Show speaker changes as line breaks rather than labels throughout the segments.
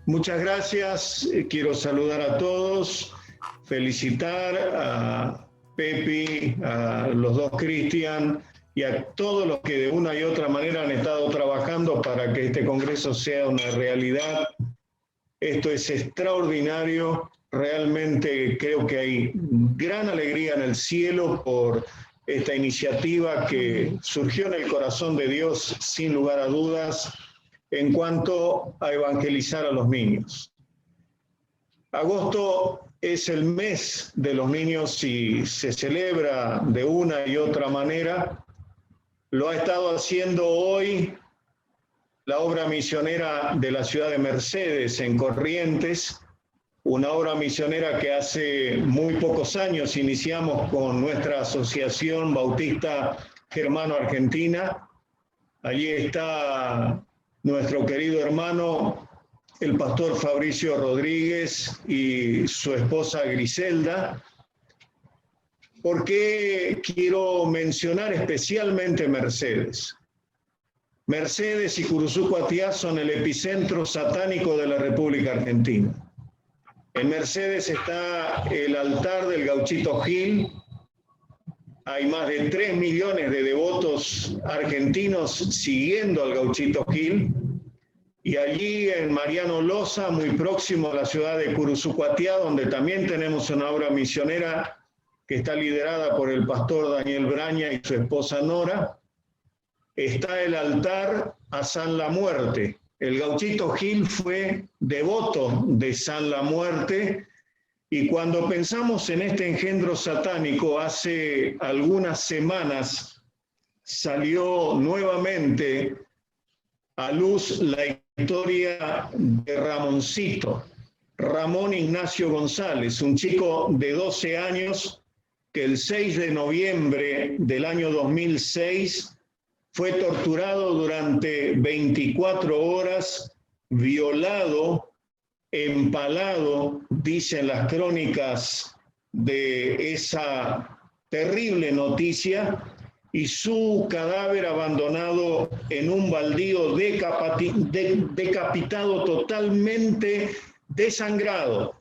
Muchas gracias. Quiero saludar a todos, felicitar a Pepi, a los dos Cristian y a todos los que de una y otra manera han estado trabajando para que este congreso sea una realidad. Esto es extraordinario. Realmente creo que hay gran alegría en el cielo por esta iniciativa que surgió en el corazón de Dios, sin lugar a dudas, en cuanto a evangelizar a los niños. Agosto es el mes de los niños y se celebra de una y otra manera. Lo ha estado haciendo hoy la obra misionera de la ciudad de Mercedes, en Corrientes, una obra misionera que hace muy pocos años iniciamos con nuestra Asociación Bautista Germano-Argentina. Allí está nuestro querido hermano, el pastor Fabricio Rodríguez y su esposa Griselda. ¿Por qué quiero mencionar especialmente Mercedes? Mercedes y Curuzú-Cuatiá son el epicentro satánico de la República Argentina. En Mercedes está el altar del Gauchito Gil. Hay más de 3 millones de devotos argentinos siguiendo al Gauchito Gil. Y allí en Mariano Loza, muy próximo a la ciudad de Curuzú-Cuatiá, donde también tenemos una obra misionera que está liderada por el pastor Daniel Braña y su esposa Nora, está el altar a San La Muerte. El Gauchito Gil fue devoto de San La Muerte. Y cuando pensamos en este engendro satánico, hace algunas semanas salió nuevamente a luz la historia de Ramoncito, Ramón Ignacio González, un chico de 12 años que el 6 de noviembre del año 2006 fue torturado durante 24 horas, violado, empalado, dicen las crónicas de esa terrible noticia, y su cadáver abandonado en un baldío decapitado, totalmente desangrado.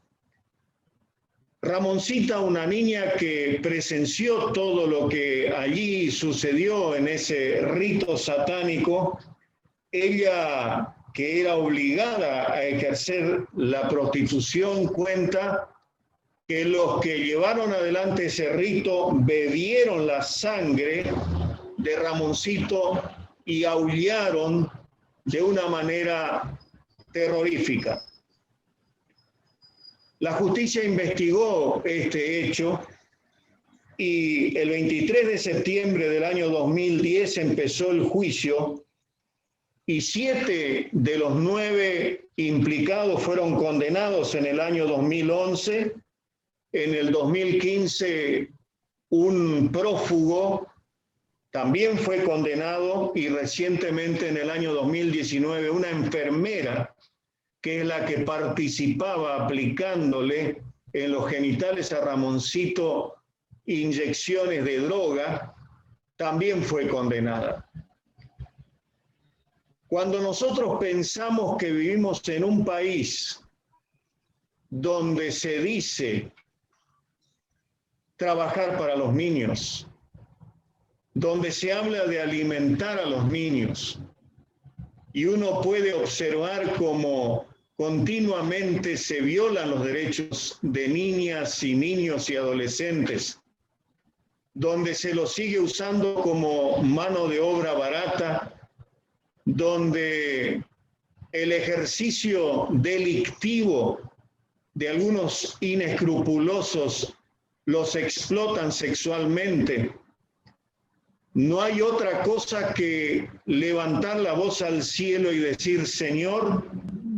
Ramoncita, una niña que presenció todo lo que allí sucedió en ese rito satánico, ella, que era obligada a ejercer la prostitución, cuenta que los que llevaron adelante ese rito bebieron la sangre de Ramoncito y aullaron de una manera terrorífica. La justicia investigó este hecho y el 23 de septiembre del año 2010 empezó el juicio y 7 de los 9 implicados fueron condenados en el año 2011. En el 2015 un prófugo también fue condenado y recientemente en el año 2019 una enfermera, que es la que participaba aplicándole en los genitales a Ramoncito inyecciones de droga, también fue condenada. Cuando nosotros pensamos que vivimos en un país donde se dice trabajar para los niños, donde se habla de alimentar a los niños, y uno puede observar cómo continuamente se violan los derechos de niñas y niños y adolescentes, donde se los sigue usando como mano de obra barata, donde el ejercicio delictivo de algunos inescrupulosos los explotan sexualmente. No hay otra cosa que levantar la voz al cielo y decir: Señor,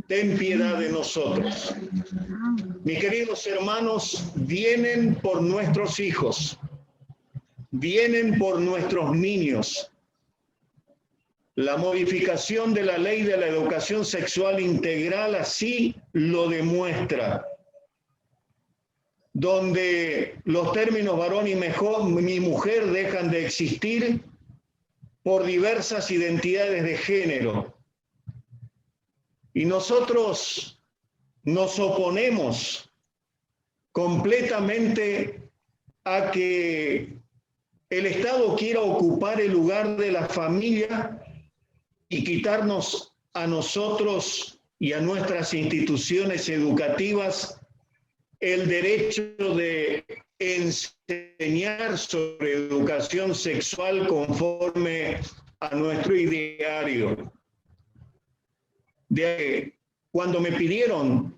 ten piedad de nosotros. Mis queridos hermanos, vienen por nuestros hijos, vienen por nuestros niños. La modificación de la ley de la educación sexual integral así lo demuestra, donde los términos varón y mujer dejan de existir por diversas identidades de género. Y nosotros nos oponemos completamente a que el Estado quiera ocupar el lugar de la familia y quitarnos a nosotros y a nuestras instituciones educativas el derecho de enseñar sobre educación sexual conforme a nuestro ideario. Cuando me pidieron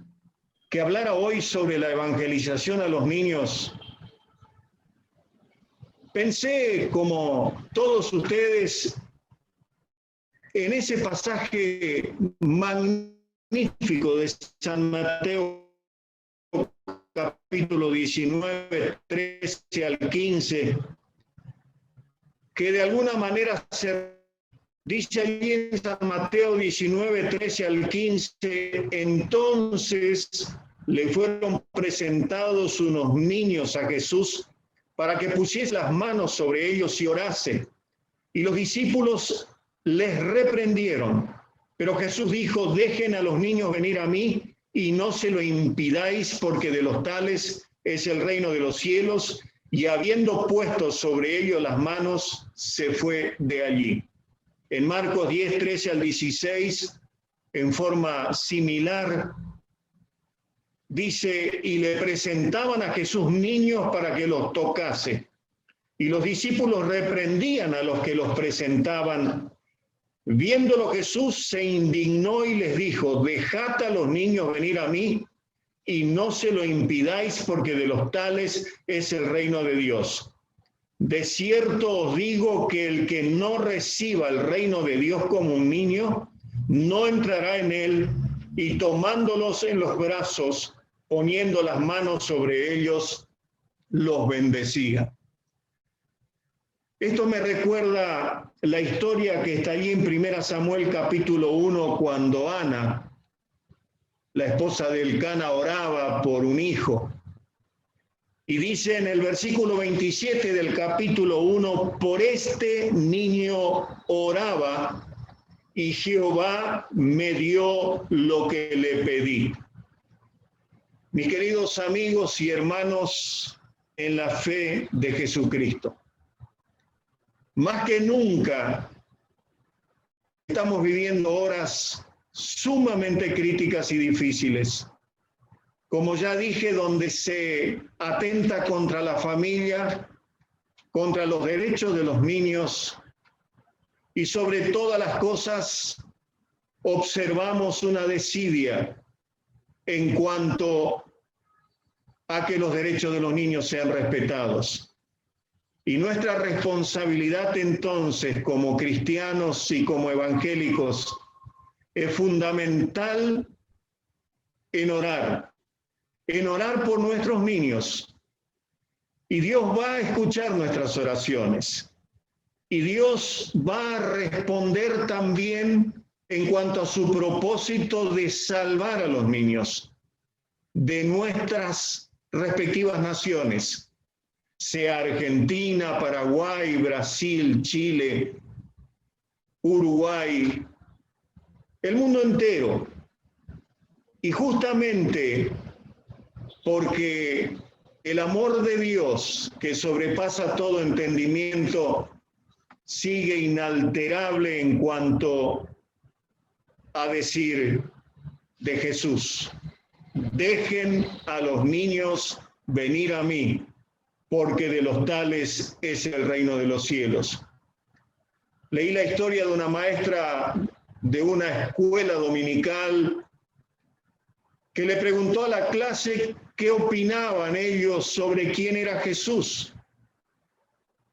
que hablara hoy sobre la evangelización a los niños, pensé, como todos ustedes, en ese pasaje magnífico de San Mateo, capítulo 19, 13 al 15, que de alguna manera se dice allí en San Mateo 19, 13 al 15, entonces le fueron presentados unos niños a Jesús para que pusiese las manos sobre ellos y orase. Y los discípulos les reprendieron, pero Jesús dijo: dejen a los niños venir a mí y no se lo impidáis, porque de los tales es el reino de los cielos. Y habiendo puesto sobre ellos las manos, se fue de allí. En Marcos 10, 13 al 16, en forma similar, dice: y le presentaban a Jesús niños para que los tocase. Y los discípulos reprendían a los que los presentaban. Viéndolo Jesús se indignó y les dijo: dejad a los niños venir a mí y no se lo impidáis, porque de los tales es el reino de Dios. De cierto os digo que el que no reciba el reino de Dios como un niño, no entrará en él. Y tomándolos en los brazos, poniendo las manos sobre ellos, los bendecía. Esto me recuerda la historia que está allí en 1 Samuel capítulo 1, cuando Ana, la esposa de Elcana, oraba por un hijo. Y dice en el versículo 27 del capítulo 1, por este niño oraba y Jehová me dio lo que le pedí. Mis queridos amigos y hermanos en la fe de Jesucristo, más que nunca estamos viviendo horas sumamente críticas y difíciles. Como ya dije, donde se atenta contra la familia, contra los derechos de los niños y sobre todas las cosas observamos una desidia en cuanto a que los derechos de los niños sean respetados. Y nuestra responsabilidad entonces como cristianos y como evangélicos es fundamental en orar por nuestros niños. Y Dios va a escuchar nuestras oraciones. Y Dios va a responder también en cuanto a su propósito de salvar a los niños de nuestras respectivas naciones, sea Argentina, Paraguay, Brasil, Chile, Uruguay, el mundo entero. Y justamente porque el amor de Dios, que sobrepasa todo entendimiento, sigue inalterable en cuanto a decir de Jesús: dejen a los niños venir a mí, porque de los tales es el reino de los cielos. Leí la historia de una maestra de una escuela dominical que le preguntó a la clase qué opinaban ellos sobre quién era Jesús.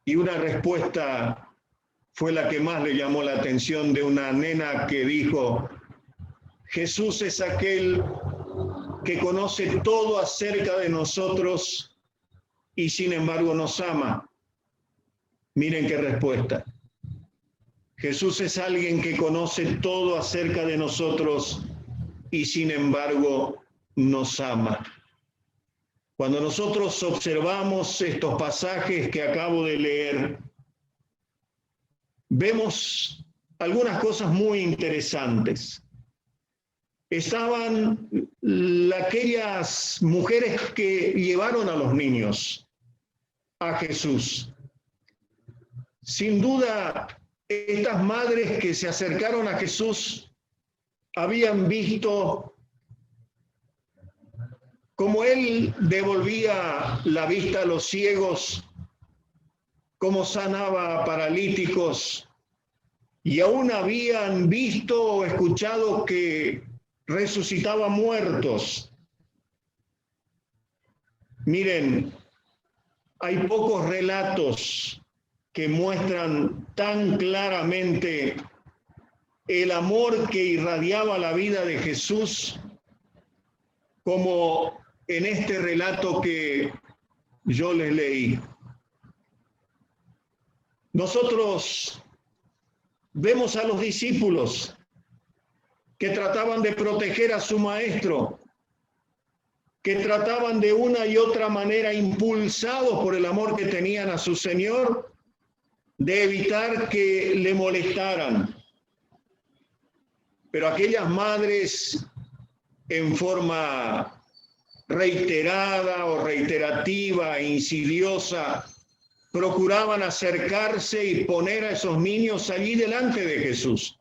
Y una respuesta fue la que más le llamó la atención, de una nena que dijo: Jesús es aquel que conoce todo acerca de nosotros y sin embargo nos ama. Miren qué respuesta. Jesús es alguien que conoce todo acerca de nosotros y sin embargo nos ama. Cuando nosotros observamos estos pasajes que acabo de leer, vemos algunas cosas muy interesantes. estaban aquellas mujeres que llevaron a los niños a Jesús. Sin duda, estas madres que se acercaron a Jesús habían visto cómo Él devolvía la vista a los ciegos, cómo sanaba a paralíticos, y aún habían visto o escuchado que resucitaba muertos. Miren, hay pocos relatos que muestran tan claramente el amor que irradiaba la vida de Jesús como en este relato que yo les leí. Nosotros vemos a los discípulos que trataban de proteger a su maestro, que trataban de una y otra manera, impulsados por el amor que tenían a su Señor, de evitar que le molestaran. Pero aquellas madres, en forma reiterada o reiterativa e insidiosa, procuraban acercarse y poner a esos niños allí delante de Jesús,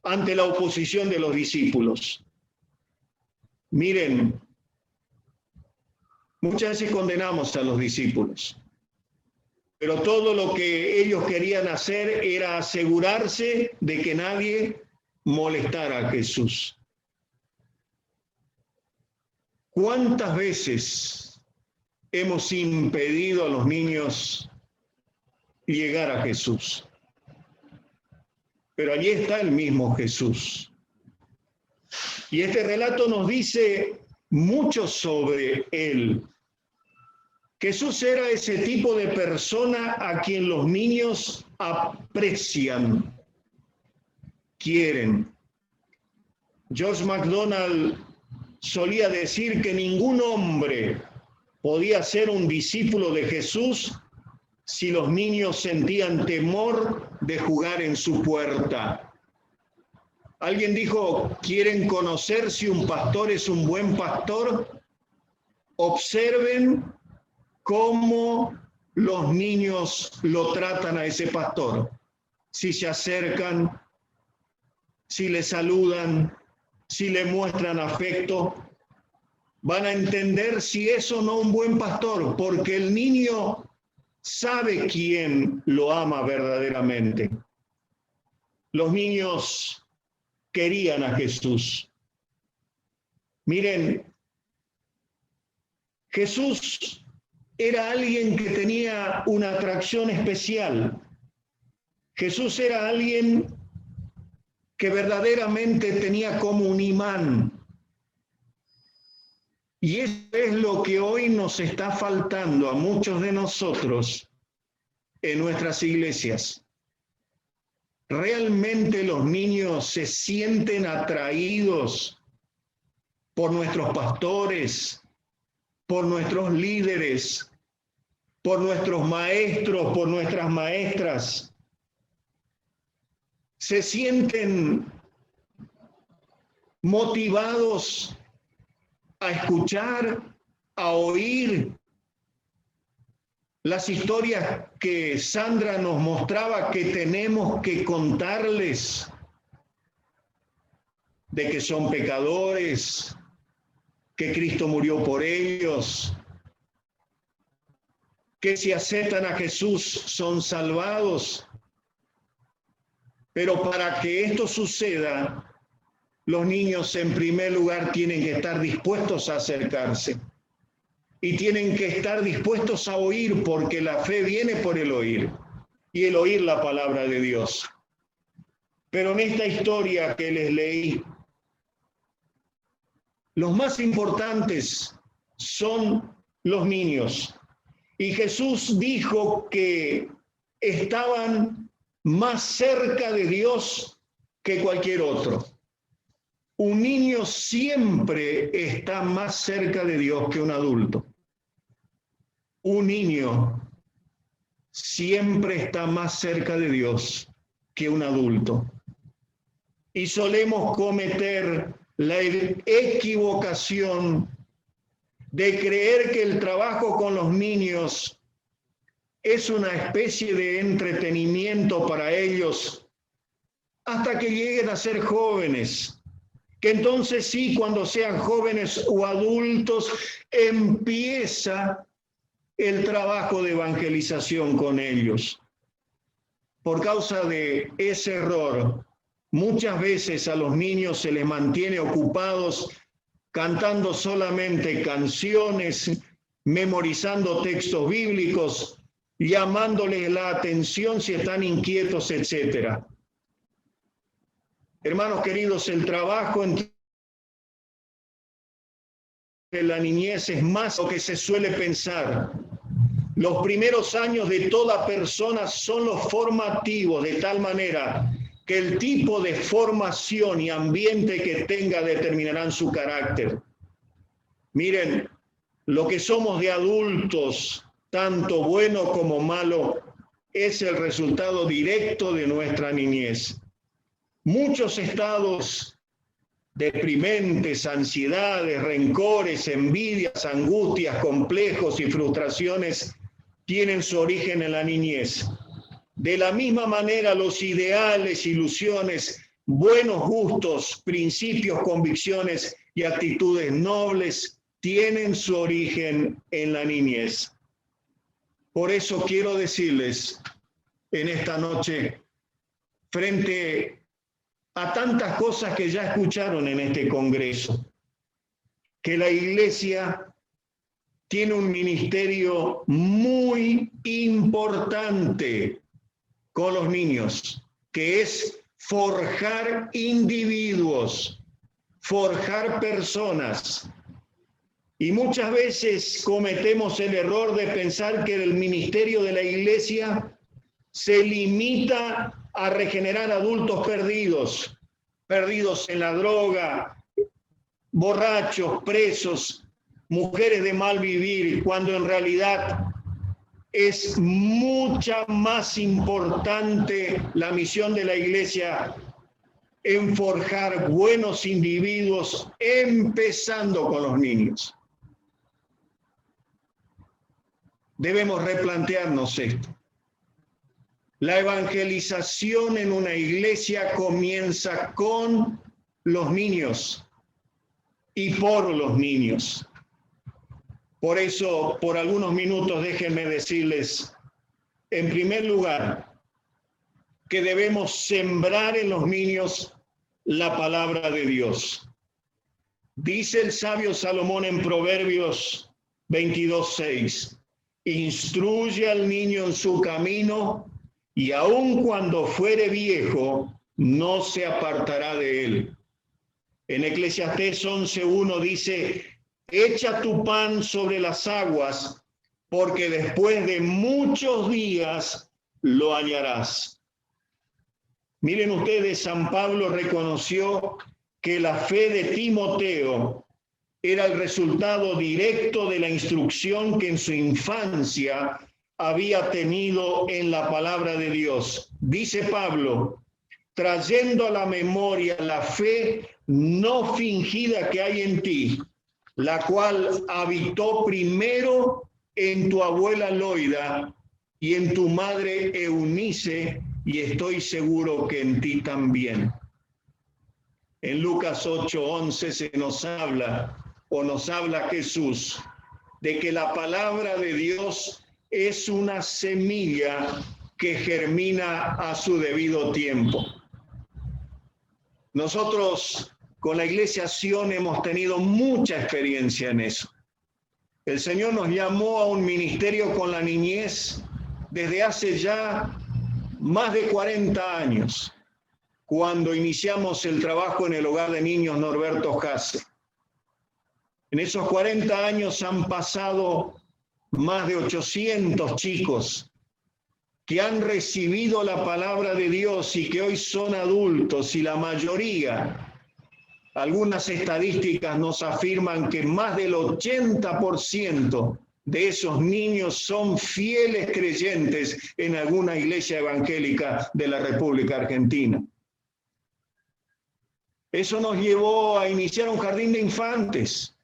ante la oposición de los discípulos. Miren, muchas veces condenamos a los discípulos, pero todo lo que ellos querían hacer era asegurarse de que nadie molestara a Jesús. ¿Cuántas veces hemos impedido a los niños llegar a Jesús? Pero allí está el mismo Jesús. Y este relato nos dice mucho sobre Él. Jesús era ese tipo de persona a quien los niños aprecian, quieren. George MacDonald solía decir que ningún hombre podía ser un discípulo de Jesús si los niños sentían temor de jugar en su puerta. Alguien dijo, ¿quieren conocer si un pastor es un buen pastor? Observen cómo los niños lo tratan a ese pastor. Si se acercan, si le saludan, si le muestran afecto, van a entender si es o no un buen pastor, porque el niño sabe quién lo ama verdaderamente. Los niños querían a Jesús. Miren, Jesús era alguien que tenía una atracción especial. Jesús era alguien que verdaderamente tenía como un imán. Y eso es lo que hoy nos está faltando a muchos de nosotros en nuestras iglesias. ¿Realmente los niños se sienten atraídos por nuestros pastores, por nuestros líderes, por nuestros maestros, por nuestras maestras? ¿Se sienten motivados a escuchar, a oír las historias que Sandra nos mostraba que tenemos que contarles, de que son pecadores, que Cristo murió por ellos, que si aceptan a Jesús son salvados? Pero para que esto suceda, los niños en primer lugar tienen que estar dispuestos a acercarse y tienen que estar dispuestos a oír, porque la fe viene por el oír y el oír la palabra de Dios. Pero en esta historia que les leí, los más importantes son los niños. Y Jesús dijo que estaban más cerca de Dios que cualquier otro. Un niño siempre está más cerca de Dios que un adulto. Un niño siempre está más cerca de Dios que un adulto. Y solemos cometer la equivocación de creer que el trabajo con los niños es una especie de entretenimiento para ellos hasta que lleguen a ser jóvenes, que entonces sí, cuando sean jóvenes o adultos, empieza el trabajo de evangelización con ellos. Por causa de ese error, muchas veces a los niños se les mantiene ocupados cantando solamente canciones, memorizando textos bíblicos, llamándoles la atención si están inquietos, etc. Hermanos queridos, el trabajo entre la niñez es más lo que se suele pensar. Los primeros años de toda persona son los formativos, de tal manera que el tipo de formación y ambiente que tenga determinarán su carácter. Miren, lo que somos de adultos, tanto bueno como malo, es el resultado directo de nuestra niñez. Muchos estados deprimentes, ansiedades, rencores, envidias, angustias, complejos y frustraciones tienen su origen en la niñez. De la misma manera, los ideales, ilusiones, buenos gustos, principios, convicciones y actitudes nobles tienen su origen en la niñez. Por eso quiero decirles en esta noche, frente a tantas cosas que ya escucharon en este congreso, que la Iglesia tiene un ministerio muy importante con los niños, que es forjar individuos, forjar personas. Y muchas veces cometemos el error de pensar que el ministerio de la Iglesia se limita a regenerar adultos perdidos, perdidos en la droga, borrachos, presos, mujeres de mal vivir, cuando en realidad es mucha más importante la misión de la Iglesia en forjar buenos individuos, empezando con los niños. Debemos replantearnos esto. La evangelización en una iglesia comienza con los niños y por los niños. Por eso, por algunos minutos, déjenme decirles, en primer lugar, que debemos sembrar en los niños la palabra de Dios. Dice el sabio Salomón en Proverbios 22:6, instruye al niño en su camino, y aun cuando fuere viejo, no se apartará de él. En Eclesiastés 11:1 dice, echa tu pan sobre las aguas, porque después de muchos días lo hallarás. Miren ustedes, San Pablo reconoció que la fe de Timoteo era el resultado directo de la instrucción que en su infancia había tenido en la palabra de Dios. Dice Pablo, trayendo a la memoria la fe no fingida que hay en ti, la cual habitó primero en tu abuela Loida y en tu madre Eunice, y estoy seguro que en ti también. En Lucas 8:11 se nos habla, o nos habla Jesús, de que la palabra de Dios es una semilla que germina a su debido tiempo. Nosotros con la Iglesia Sion hemos tenido mucha experiencia en eso. El Señor nos llamó a un ministerio con la niñez desde hace ya más de 40 años, cuando iniciamos el trabajo en el hogar de niños Norberto Hasse. En esos 40 años han pasado más de 800 chicos que han recibido la palabra de Dios y que hoy son adultos, y la mayoría, algunas estadísticas nos afirman que más del 80% de esos niños son fieles creyentes en alguna iglesia evangélica de la República Argentina. Eso nos llevó a iniciar un jardín de infantes,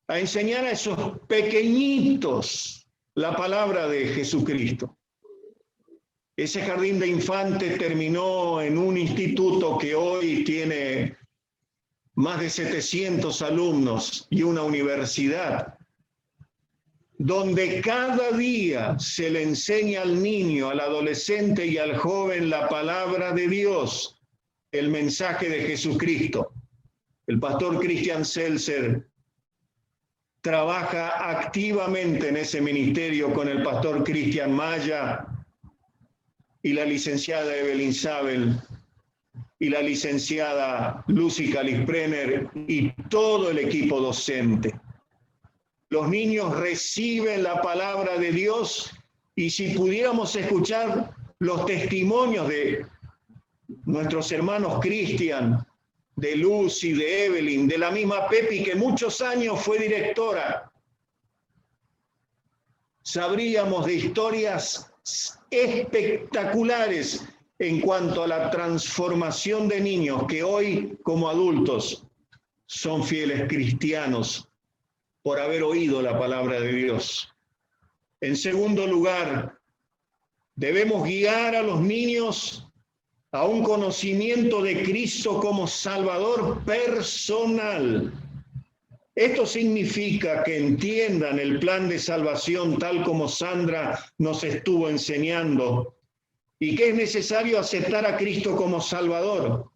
a enseñar a esos pequeñitos la palabra de Jesucristo. Ese jardín de infantes terminó en un instituto que hoy tiene más de 700 alumnos y una universidad, donde cada día se le enseña al niño, al adolescente y al joven la palabra de Dios, el mensaje de Jesucristo. El pastor Christian Seltzer trabaja activamente en ese ministerio con el pastor Cristian Maya y la licenciada Evelyn Sabel y la licenciada Lucy Calisprener y todo el equipo docente. Los niños reciben la palabra de Dios y si pudiéramos escuchar los testimonios de nuestros hermanos Cristian, de Lucy, de Evelyn, de la misma Pepi, que muchos años fue directora, sabríamos de historias espectaculares en cuanto a la transformación de niños que hoy, como adultos, son fieles cristianos por haber oído la palabra de Dios. En segundo lugar, debemos guiar a los niños a un conocimiento de Cristo como Salvador personal. Esto significa que entiendan el plan de salvación tal como Sandra nos estuvo enseñando y que es necesario aceptar a Cristo como Salvador,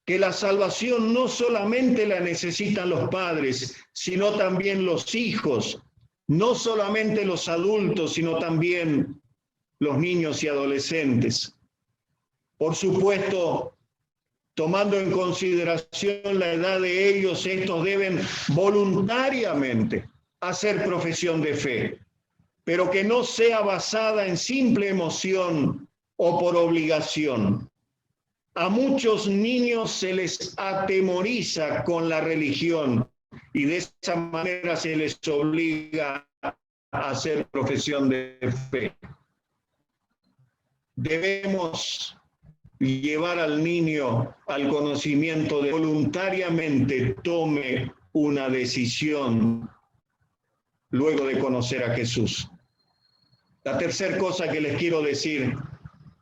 que la salvación no solamente la necesitan los padres, sino también los hijos, no solamente los adultos, sino también los niños y adolescentes. Por supuesto, tomando en consideración la edad de ellos, estos deben voluntariamente hacer profesión de fe, pero que no sea basada en simple emoción o por obligación. A muchos niños se les atemoriza con la religión y de esa manera se les obliga a hacer profesión de fe. Debemos llevar al niño al conocimiento de voluntariamente tome una decisión luego de conocer a Jesús. La tercera cosa que les quiero decir,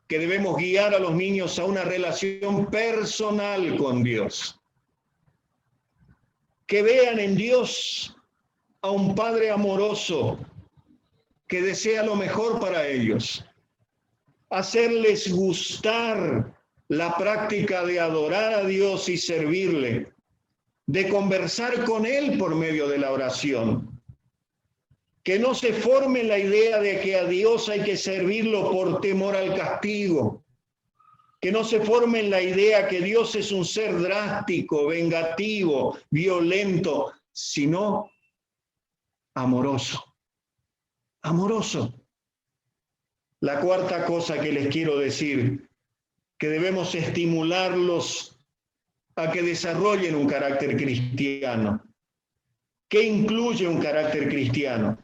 que debemos guiar a los niños a una relación personal con Dios. Que vean en Dios a un Padre amoroso que desea lo mejor para ellos. Hacerles gustar la práctica de adorar a Dios y servirle, de conversar con Él por medio de la oración. Que no se forme la idea de que a Dios hay que servirlo por temor al castigo. Que no se forme la idea que Dios es un ser drástico, vengativo, violento, sino amoroso. Amoroso. La cuarta cosa que les quiero decir, que debemos estimularlos a que desarrollen un carácter cristiano. ¿Qué incluye un carácter cristiano?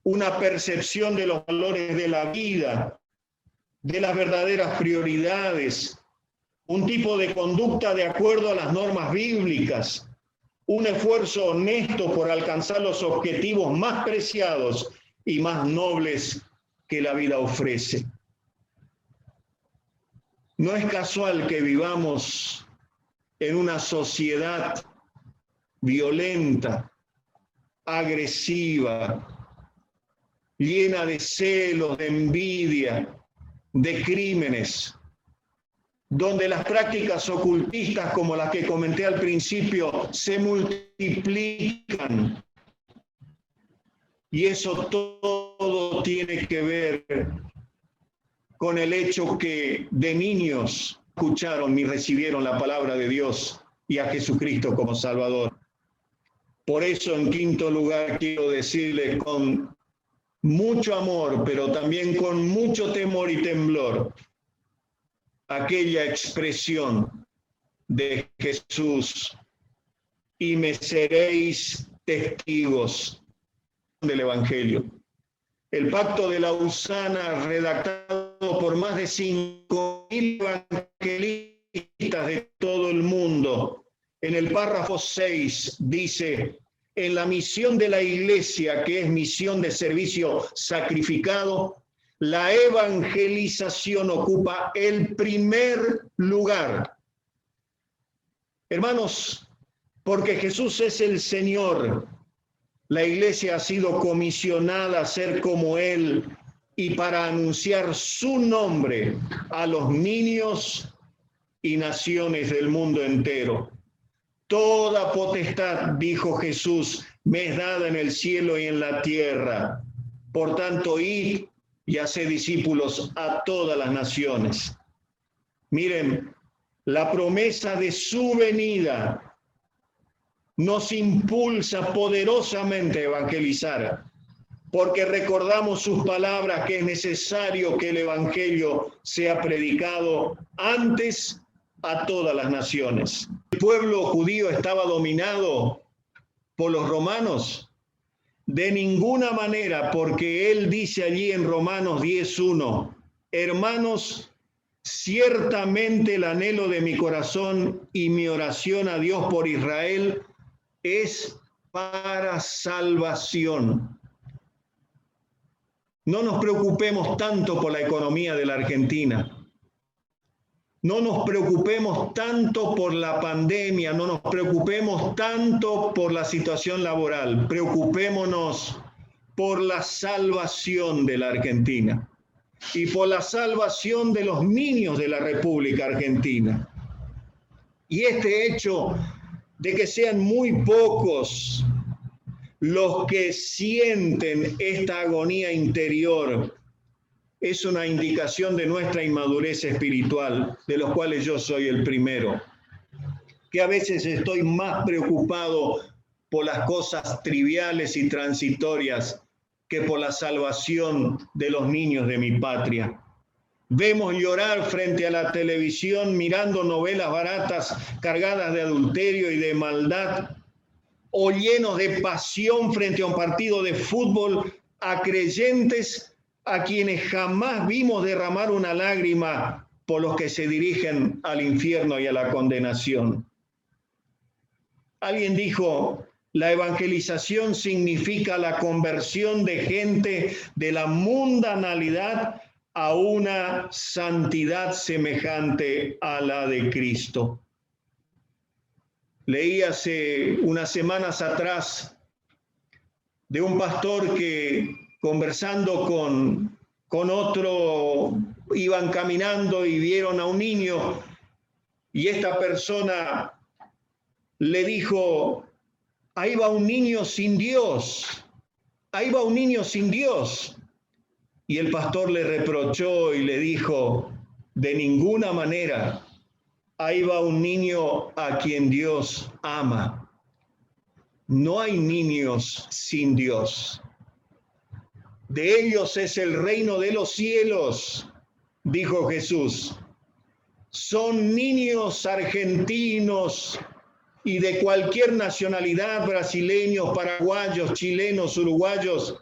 Una percepción de los valores de la vida, de las verdaderas prioridades, un tipo de conducta de acuerdo a las normas bíblicas, un esfuerzo honesto por alcanzar los objetivos más preciados y más nobles que la vida ofrece. No es casual que vivamos en una sociedad violenta, agresiva, llena de celos, de envidia, de crímenes, donde las prácticas ocultistas como las que comenté al principio se multiplican. Y eso todo tiene que ver con el hecho que de niños escucharon y recibieron la palabra de Dios y a Jesucristo como Salvador. Por eso, en quinto lugar, quiero decirles con mucho amor, pero también con mucho temor y temblor, aquella expresión de Jesús: y me seréis testigos del Evangelio. El Pacto de Lausana, redactado por más de 5.000 evangelistas de todo En el párrafo 6 dice, en la misión de la iglesia, que es misión de servicio sacrificado, la evangelización ocupa el primer lugar. Hermanos, porque Jesús es el Señor, la iglesia ha sido comisionada a ser como Él y para anunciar su nombre a los niños y naciones del mundo entero. Toda potestad, dijo Jesús, me es dada en el cielo y en la tierra. Por tanto, id y haced discípulos a todas las naciones. Miren, la promesa de su venida nos impulsa poderosamente a evangelizar, porque recordamos sus palabras que es necesario que el evangelio sea predicado antes a todas las naciones. El pueblo judío estaba dominado por los romanos. De ninguna manera, porque él dice allí en Romanos 10:1, hermanos, ciertamente el anhelo de mi corazón y mi oración a Dios por Israel es para salvación. No nos preocupemos tanto por la economía de la Argentina. No nos preocupemos tanto por la pandemia, no nos preocupemos tanto por la situación laboral. Preocupémonos por la salvación de la Argentina y por la salvación de los niños de la República Argentina. Y este hecho de que sean muy pocos los que sienten esta agonía interior es una indicación de nuestra inmadurez espiritual, de los cuales yo soy el primero, que a veces estoy más preocupado por las cosas triviales y transitorias que por la salvación de los niños de mi patria. Vemos llorar frente a la televisión mirando novelas baratas cargadas de adulterio y de maldad, o llenos de pasión frente a un partido de fútbol a creyentes a quienes jamás vimos derramar una lágrima por los que se dirigen al infierno y a la condenación. Alguien dijo, la evangelización significa la conversión de gente de la mundanalidad a una santidad semejante a la de Cristo. Leí hace unas semanas atrás de un pastor que, conversando con otro, iban caminando y vieron a un niño y esta persona le dijo, ahí va un niño sin Dios, ahí va un niño sin Dios. Y el pastor le reprochó y le dijo, de ninguna manera, ahí va un niño a quien Dios ama. No hay niños sin Dios. De ellos es el reino de los cielos, dijo Jesús. Son niños argentinos y de cualquier nacionalidad, brasileños, paraguayos, chilenos, uruguayos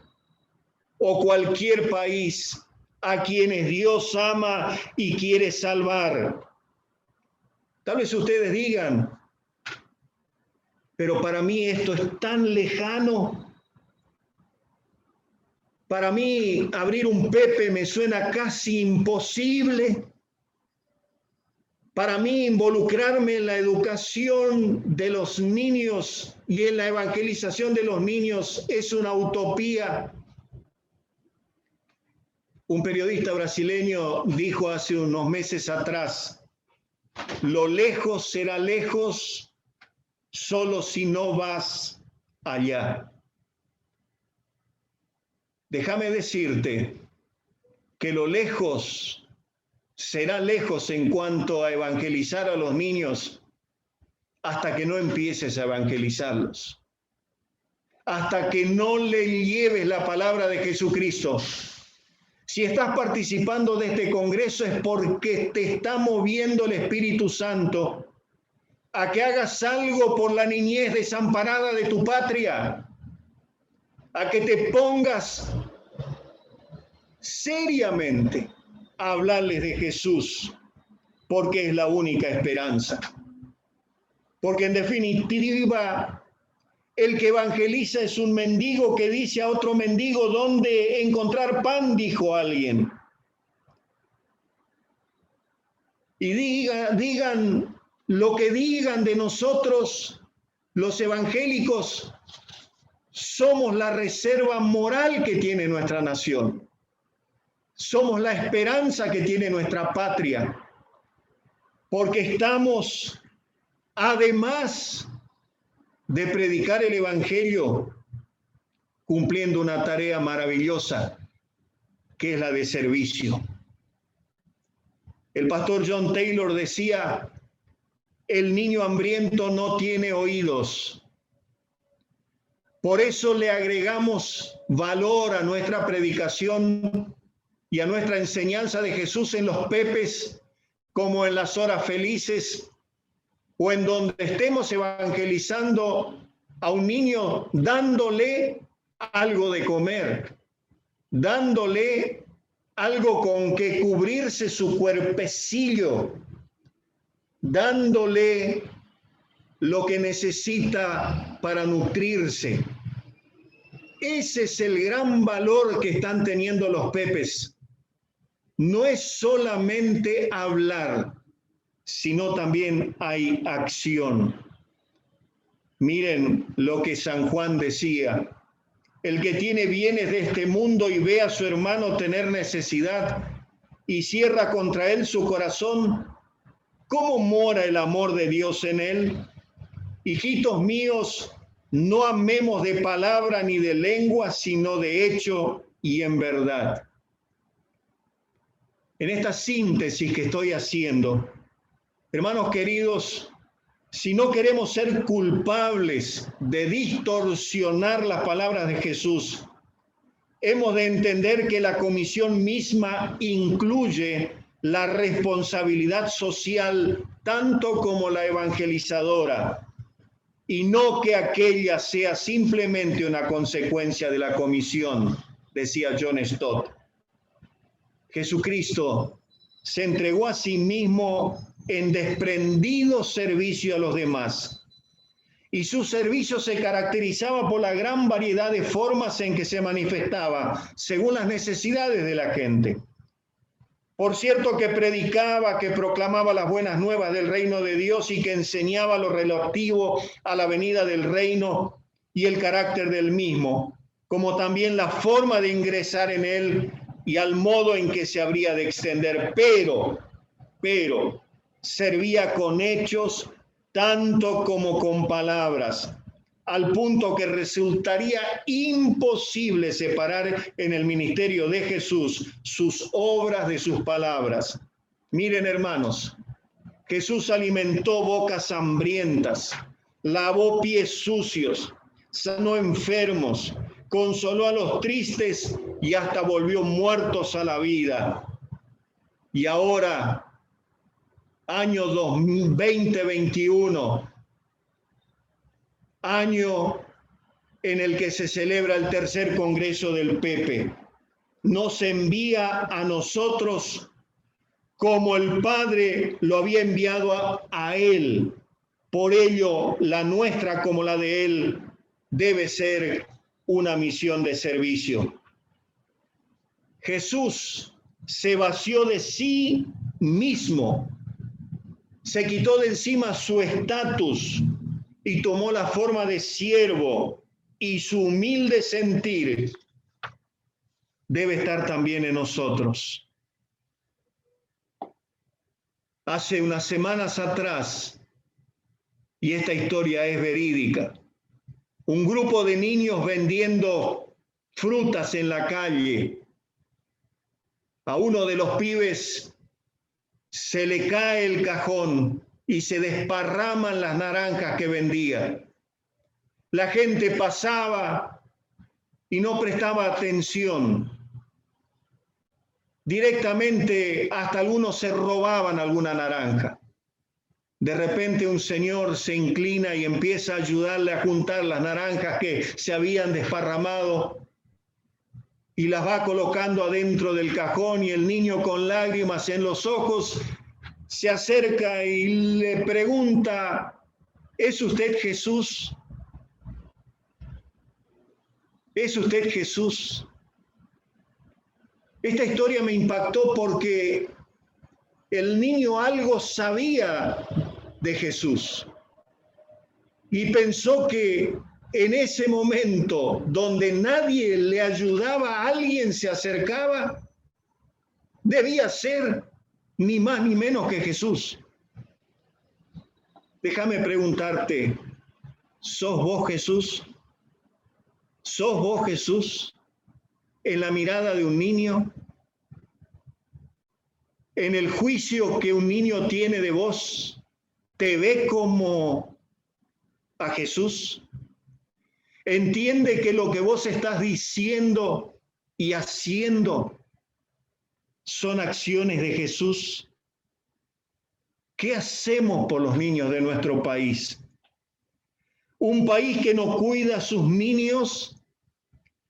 o cualquier país a quienes Dios ama y quiere salvar. Tal vez ustedes digan, pero para mí esto es tan lejano. Para mí abrir un Pepe me suena casi imposible. Para mí involucrarme en la educación de los niños y en la evangelización de los niños es una utopía. Un periodista brasileño dijo hace unos meses atrás, lo lejos será lejos solo si no vas allá. Déjame decirte que lo lejos será lejos en cuanto a evangelizar a los niños hasta que no empieces a evangelizarlos. Hasta que no le lleves la palabra de Jesucristo. Si estás participando de este congreso es porque te está moviendo el Espíritu Santo a que hagas algo por la niñez desamparada de tu patria, a que te pongas seriamente a hablarles de Jesús, porque es la única esperanza. Porque en definitiva, el que evangeliza es un mendigo que dice a otro mendigo dónde encontrar pan, dijo alguien. Y digan lo que digan de nosotros, los evangélicos, somos la reserva moral que tiene nuestra nación. Somos la esperanza que tiene nuestra patria. Porque estamos, además de predicar el evangelio, cumpliendo una tarea maravillosa, que es la de servicio. El pastor John Taylor decía, el niño hambriento no tiene oídos. Por eso le agregamos valor a nuestra predicación y a nuestra enseñanza de Jesús en los pepes, como en las horas felices, o en donde estemos evangelizando a un niño, dándole algo de comer, dándole algo con que cubrirse su cuerpecillo, dándole lo que necesita para nutrirse. Ese es el gran valor que están teniendo los pepes. No es solamente hablar, sino también hay acción. Miren lo que San Juan decía: el que tiene bienes de este mundo y ve a su hermano tener necesidad y cierra contra él su corazón, ¿cómo mora el amor de Dios en él? Hijitos míos, no amemos de palabra ni de lengua, sino de hecho y en verdad. En esta síntesis que estoy haciendo, hermanos queridos, si no queremos ser culpables de distorsionar las palabras de Jesús, hemos de entender que la comisión misma incluye la responsabilidad social tanto como la evangelizadora, y no que aquella sea simplemente una consecuencia de la comisión, decía John Stott. Jesucristo se entregó a sí mismo en desprendido servicio a los demás. Y su servicio se caracterizaba por la gran variedad de formas en que se manifestaba, según las necesidades de la gente. Por cierto que predicaba, que proclamaba las buenas nuevas del reino de Dios y que enseñaba lo relativo a la venida del reino y el carácter del mismo, como también la forma de ingresar en él y al modo en que se habría de extender. Pero servía con hechos tanto como con palabras, al punto que resultaría imposible separar en el ministerio de Jesús sus obras de sus palabras. Miren, hermanos, Jesús alimentó bocas hambrientas, lavó pies sucios, sanó enfermos, consoló a los tristes y hasta volvió muertos a la vida. Y ahora, año 2021, año en el que se celebra el tercer Congreso del Pepe, nos envía a nosotros como el Padre lo había enviado a Él. Por ello, la nuestra como la de Él debe ser una misión de servicio. Jesús se vació de sí mismo, se quitó de encima su estatus y tomó la forma de siervo, y su humilde sentir debe estar también en nosotros. Hace unas semanas atrás, y esta historia es verídica, un grupo de niños vendiendo frutas en la calle. A uno de los pibes se le cae el cajón y se desparraman las naranjas que vendía. La gente pasaba y no prestaba atención. Directamente hasta algunos se robaban alguna naranja. De repente un señor se inclina y empieza a ayudarle a juntar las naranjas que se habían desparramado y las va colocando adentro del cajón, y el niño con lágrimas en los ojos se acerca y le pregunta: ¿Es usted Jesús? ¿Es usted Jesús? Esta historia me impactó porque el niño algo sabía de Jesús y pensó que en ese momento donde nadie le ayudaba, alguien se acercaba, debía ser ni más ni menos que Jesús. Déjame preguntarte, ¿sos vos Jesús? ¿Sos vos Jesús en la mirada de un niño? ¿En el juicio que un niño tiene de vos, te ve como a Jesús? ¿Entiende que lo que vos estás diciendo y haciendo son acciones de Jesús? ¿Qué hacemos por los niños de nuestro país? Un país que no cuida a sus niños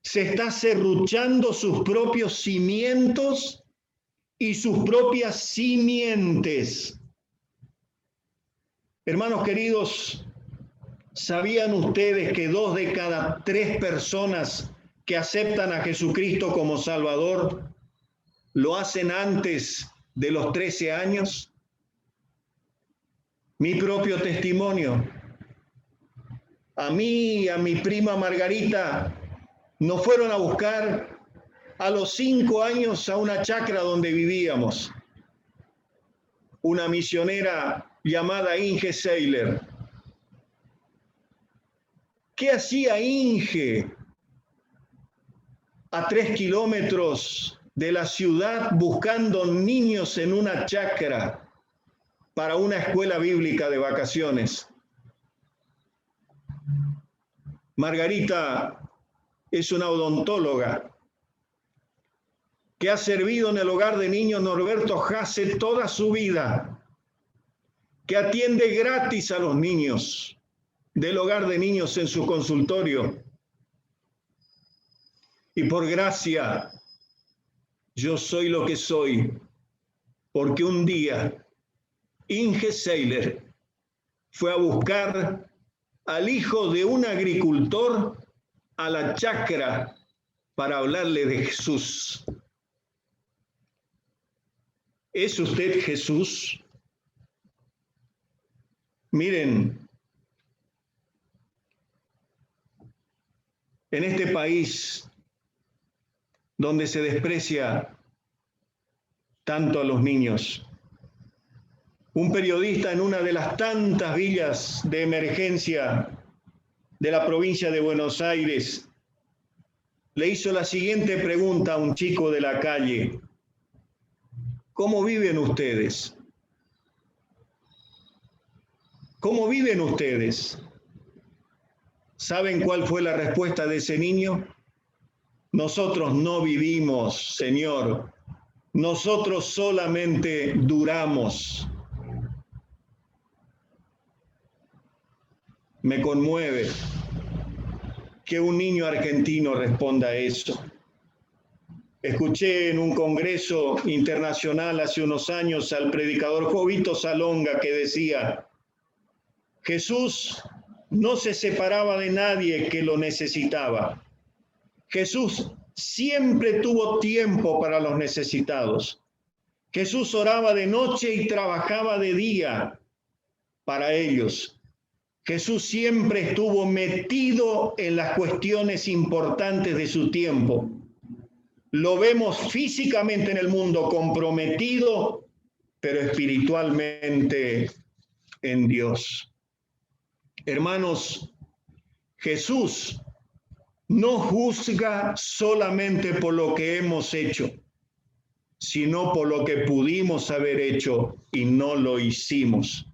se está serruchando sus propios cimientos y sus propias simientes. Hermanos queridos, ¿sabían ustedes que 2 de cada 3 personas que aceptan a Jesucristo como Salvador lo hacen antes de los 13 años? Mi propio testimonio. A mí y a mi prima Margarita nos fueron a buscar a los 5 años a una chacra donde vivíamos. Una misionera llamada Inge Seiler. ¿Qué hacía Inge a 3 kilómetros de la ciudad buscando niños en una chacra para una escuela bíblica de vacaciones? Margarita es una odontóloga que ha servido en el hogar de niños Norberto Hasse toda su vida, que atiende gratis a los niños del hogar de niños en su consultorio. Y por gracia, yo soy lo que soy, porque un día Inge Seiler fue a buscar al hijo de un agricultor a la chacra para hablarle de Jesús. ¿Es usted Jesús? Miren, en este país donde se desprecia tanto a los niños, un periodista en una de las tantas villas de emergencia de la provincia de Buenos Aires le hizo la siguiente pregunta a un chico de la calle: ¿cómo viven ustedes? ¿Cómo viven ustedes? ¿Saben cuál fue la respuesta de ese niño? Nosotros no vivimos, Señor. Nosotros solamente duramos. Me conmueve que un niño argentino responda a eso. Escuché en un congreso internacional hace unos años al predicador Jovito Salonga que decía: Jesús no se separaba de nadie que lo necesitaba. Jesús siempre tuvo tiempo para los necesitados. Jesús oraba de noche y trabajaba de día para ellos. Jesús siempre estuvo metido en las cuestiones importantes de su tiempo. Lo vemos físicamente en el mundo comprometido, pero espiritualmente en Dios. Hermanos, Jesús no juzga solamente por lo que hemos hecho, sino por lo que pudimos haber hecho y no lo hicimos.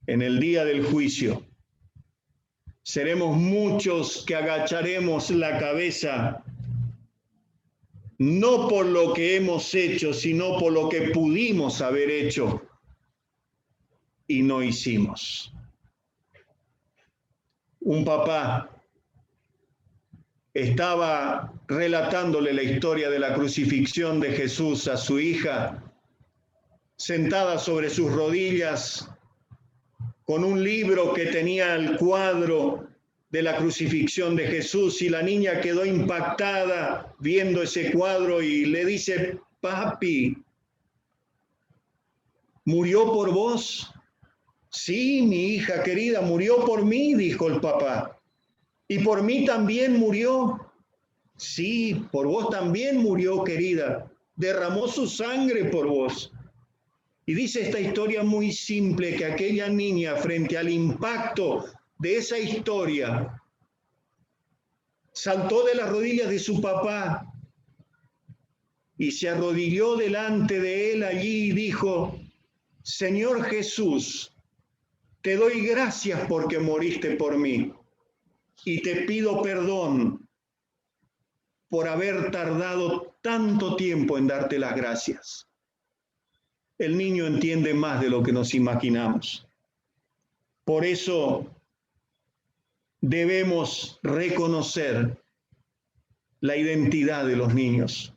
En el día del juicio, seremos muchos que agacharemos la cabeza, no por lo que hemos hecho, sino por lo que pudimos haber hecho y no hicimos. Un papá estaba relatándole la historia de la crucifixión de Jesús a su hija, sentada sobre sus rodillas, con un libro que tenía el cuadro de la crucifixión de Jesús, y la niña quedó impactada viendo ese cuadro y le dice: papi, ¿murió por vos? Sí, mi hija querida, murió por mí, dijo el papá. ¿Y por mí también murió? Sí, por vos también murió, querida. Derramó su sangre por vos. Y dice esta historia muy simple que aquella niña, frente al impacto de esa historia, saltó de las rodillas de su papá y se arrodilló delante de él allí y dijo: Señor Jesús, te doy gracias porque moriste por mí y te pido perdón por haber tardado tanto tiempo en darte las gracias. El niño entiende más de lo que nos imaginamos. Por eso debemos reconocer la identidad de los niños.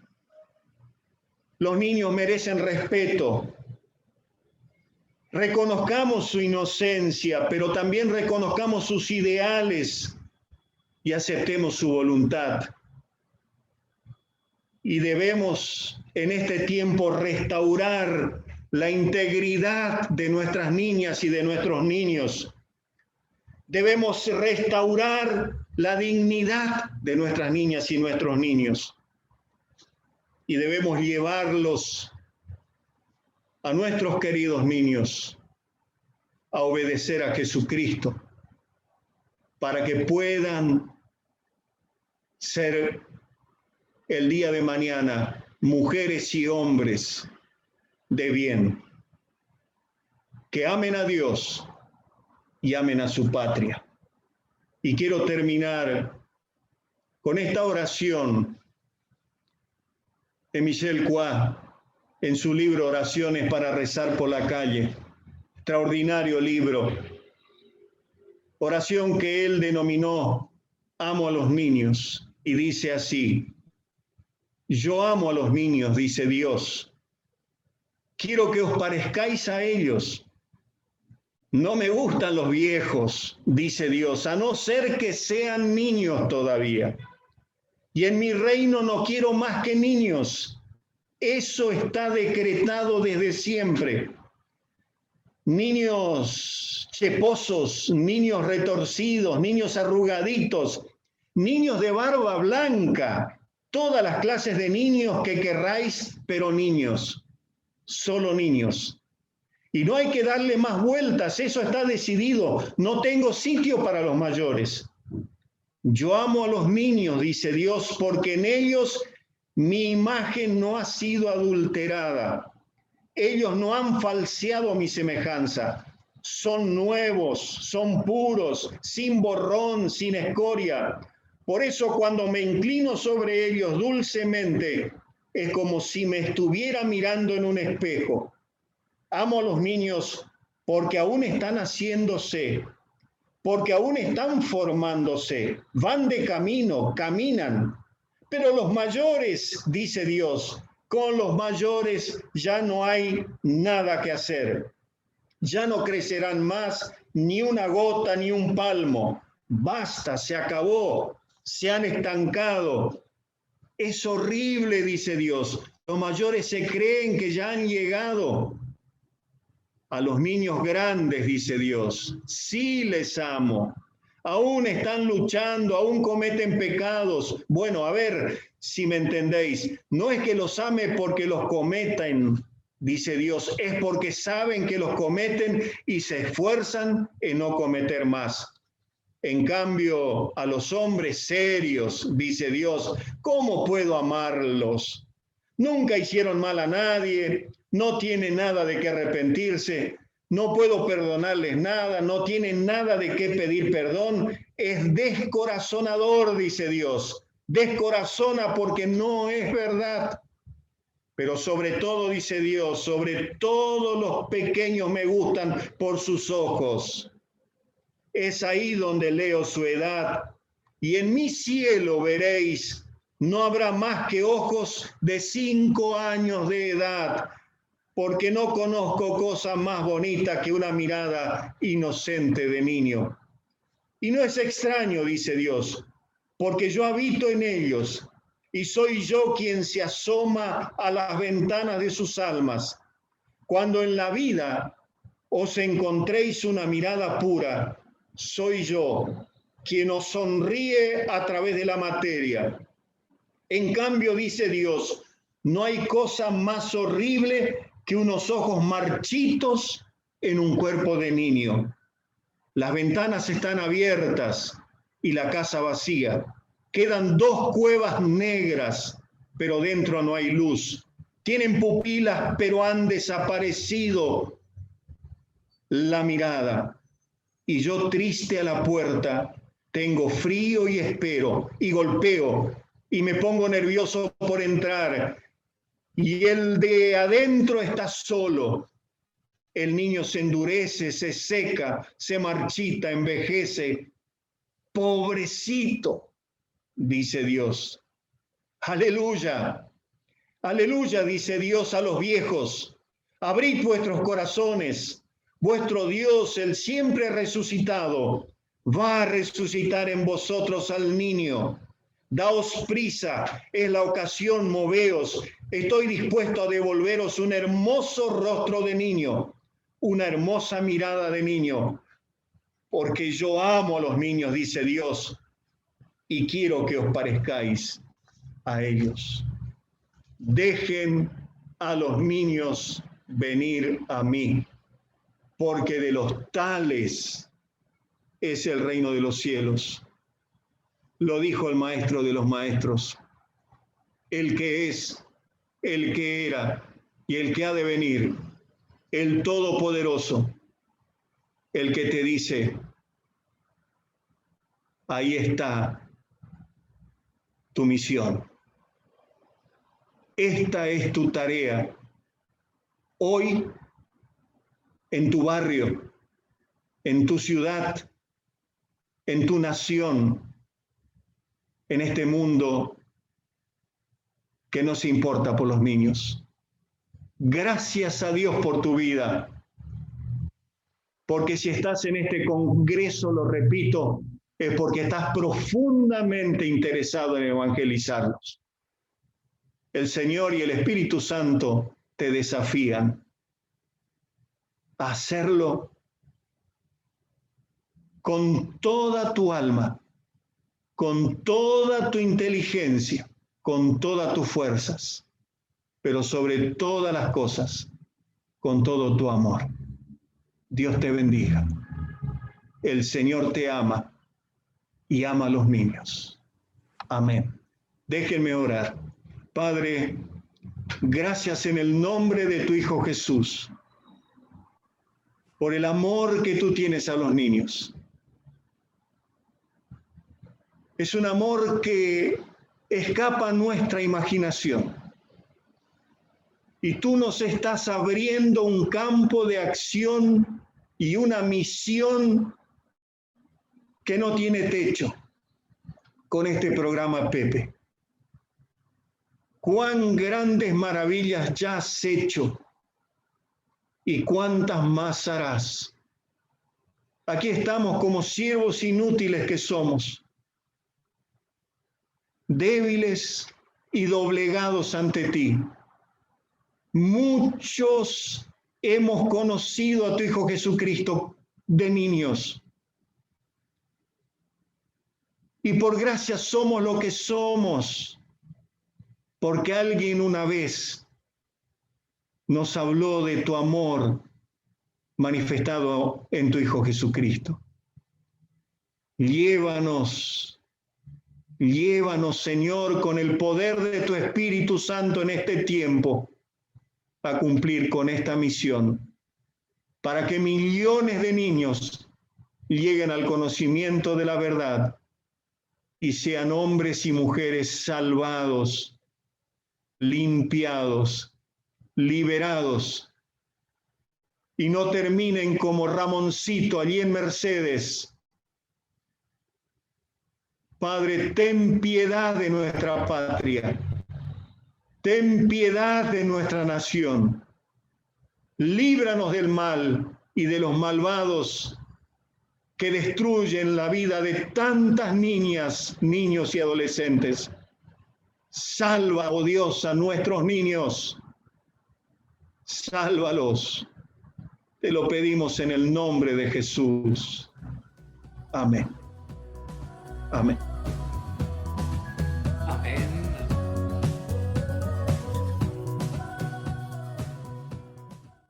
Los niños merecen respeto. Reconozcamos su inocencia, pero también reconozcamos sus ideales y aceptemos su voluntad. Y debemos en este tiempo restaurar la integridad de nuestras niñas y de nuestros niños. Debemos restaurar la dignidad de nuestras niñas y nuestros niños. Y debemos llevarlos a nuestros queridos niños a obedecer a Jesucristo para que puedan ser el día de mañana mujeres y hombres de bien, que amen a Dios y amen a su patria. Y quiero terminar con esta oración de Michel Coix en su libro Oraciones para rezar por la calle. Extraordinario libro. Oración que él denominó Amo a los niños, y dice así: yo amo a los niños, dice Dios. Quiero que os parezcáis a ellos. No me gustan los viejos, dice Dios, a no ser que sean niños todavía. Y en mi reino no quiero más que niños. Eso está decretado desde siempre. Niños cheposos, niños retorcidos, niños arrugaditos, niños de barba blanca, todas las clases de niños que querráis, pero niños, solo niños. Y no hay que darle más vueltas, eso está decidido. No tengo sitio para los mayores. Yo amo a los niños, dice Dios, porque en ellos mi imagen no ha sido adulterada. Ellos no han falseado mi semejanza. Son nuevos, son puros, sin borrón, sin escoria. Por eso cuando me inclino sobre ellos dulcemente, es como si me estuviera mirando en un espejo. Amo a los niños porque aún están haciéndose, porque aún están formándose, van de camino, caminan. Pero los mayores, dice Dios, con los mayores ya no hay nada que hacer. Ya no crecerán más ni una gota ni un palmo. Basta, se acabó, se han estancado. Es horrible, dice Dios. Los mayores se creen que ya han llegado. A los niños grandes, dice Dios, sí les amo. Aún están luchando, aún cometen pecados. Bueno, a ver si me entendéis. No es que los ame porque los cometen, dice Dios, es porque saben que los cometen y se esfuerzan en no cometer más. En cambio, a los hombres serios, dice Dios, ¿cómo puedo amarlos? Nunca hicieron mal a nadie, no tienen nada de qué arrepentirse, no puedo perdonarles nada, no tienen nada de qué pedir perdón. Es descorazonador, dice Dios. Descorazona porque no es verdad. Pero sobre todo, dice Dios, sobre todos los pequeños me gustan por sus ojos. Es ahí donde leo su edad. Y en mi cielo veréis, no habrá más que ojos de 5 años de edad. porque no conozco cosa más bonita que una mirada inocente de niño. Y no es extraño, dice Dios, porque yo habito en ellos y soy yo quien se asoma a las ventanas de sus almas. Cuando en la vida os encontréis una mirada pura, soy yo quien os sonríe a través de la materia. En cambio, dice Dios, no hay cosa más horrible que unos ojos marchitos en un cuerpo de niño. Las ventanas están abiertas y la casa vacía. Quedan 2 cuevas negras, pero dentro no hay luz. Tienen pupilas, pero han desaparecido la mirada. Y yo, triste a la puerta, tengo frío y espero, y golpeo, y me pongo nervioso por entrar. Y el de adentro está solo. El niño se endurece, se seca, se marchita, envejece. Pobrecito, dice Dios. Aleluya, aleluya, dice Dios a los viejos. Abrid vuestros corazones. Vuestro Dios, el siempre resucitado, va a resucitar en vosotros al niño. Daos prisa, es la ocasión, moveos. Estoy dispuesto a devolveros un hermoso rostro de niño, una hermosa mirada de niño, porque yo amo a los niños, dice Dios, y quiero que os parezcáis a ellos. Dejen a los niños venir a mí, porque de los tales es el reino de los cielos. Lo dijo el Maestro de los maestros, el que es, el que era y el que ha de venir, el Todopoderoso, el que te dice, ahí está tu misión. Esta es tu tarea. Hoy, en tu barrio, en tu ciudad, en tu nación, en este mundo que no se importa por los niños. Gracias a Dios por tu vida, porque si estás en este congreso, lo repito, es porque estás profundamente interesado en evangelizarlos. El Señor y el Espíritu Santo te desafían a hacerlo con toda tu alma, con toda tu inteligencia, con todas tus fuerzas, pero sobre todas las cosas, con todo tu amor. Dios te bendiga. El Señor te ama y ama a los niños. Amén. Déjenme orar. Padre, gracias en el nombre de tu Hijo Jesús, por el amor que tú tienes a los niños. Es un amor que escapa a nuestra imaginación. Y tú nos estás abriendo un campo de acción y una misión que no tiene techo con este programa, Pepe. Cuán grandes maravillas ya has hecho y cuántas más harás. Aquí estamos como siervos inútiles que somos, débiles y doblegados ante ti. Muchos hemos conocido a tu Hijo Jesucristo de niños. Y por gracia somos lo que somos, porque alguien una vez nos habló de tu amor manifestado en tu Hijo Jesucristo. Llévanos, Señor, con el poder de tu Espíritu Santo en este tiempo, a cumplir con esta misión, para que millones de niños lleguen al conocimiento de la verdad y sean hombres y mujeres salvados, limpiados, liberados, y no terminen como Ramoncito allí en Mercedes. Padre, ten piedad de nuestra patria. Ten piedad de nuestra nación. líbranos del mal y de los malvados que destruyen la vida de tantas niñas, niños y adolescentes. Salva, oh Dios, a nuestros niños. Sálvalos. Te lo pedimos en el nombre de Jesús. Amén. Amén.